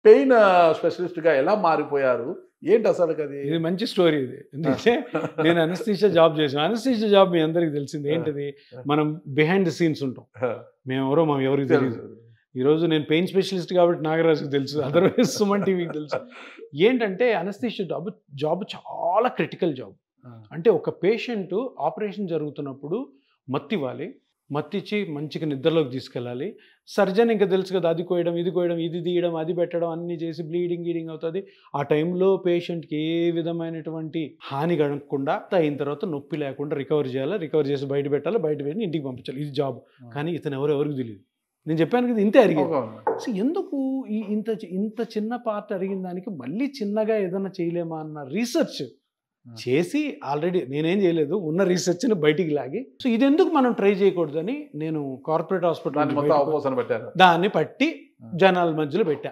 Pain స్పెషలిస్ట్గా ఎలా మారిపోయారు? ఏంటి అసలు అది? ఇది మంచి స్టోరీ ఇది. ఎందుకంటే నేను అనస్థీషియా జాబ్ చేసాను. అనస్థీషియా జాబ్ మీ అందరికి తెలిసింది ఏంటిది, మనం బిహైండ్ ద సీన్స్ ఉంటాం. మేము ఎవరికి తెలియదు. ఈరోజు నేను పెయిన్ స్పెషలిస్ట్ కాబట్టి నాగరాజుకి తెలుసు, అదర్వైజ్ సుమన్ టీవీకి తెలుసు. ఏంటంటే అనస్థీషియా జాబ్ చాలా క్రిటికల్ జాబ్. అంటే ఒక పేషెంట్ ఆపరేషన్ జరుగుతున్నప్పుడు మత్తివ్వాలి, మత్తిచ్చి మంచిగా నిద్రలోకి తీసుకెళ్ళాలి. సర్జన్ ఇంకా తెలుసు కదా, అది కోయడం, ఇది కోయడం, ఇది తీయడం, అది పెట్టడం, అన్నీ చేసి బ్లీడింగ్ అవుతుంది. ఆ టైంలో పేషెంట్కి ఏ విధమైనటువంటి హాని కలగకుండా అయిన తర్వాత నొప్పి లేకుండా రికవర్ చేయాలి, రికవర్ చేసి బయట పెట్టాలి, బయట పెట్టి ఇంటికి పంపించాలి. ఇది జాబ్. కానీ ఇతను ఎవరికి తెలియదు. నేను చెప్పాను కదా, ఇంతే అడిగాను. సో ఎందుకు ఇంత చిన్న పార్ట్ అడిగిన దానికి మళ్ళీ చిన్నగా ఏదైనా చేయలేమా అన్న రీసెర్చ్ చేసి, ఆల్రెడీ నేనేం చేయలేదు, ఉన్న రీసెర్చ్ని బయటికి లాగి, సో ఇది ఎందుకు మనం ట్రై చేయకూడదని నేను కార్పొరేట్ హాస్పిటల్ దాన్ని పట్టి జనాల మధ్యలో పెట్టా.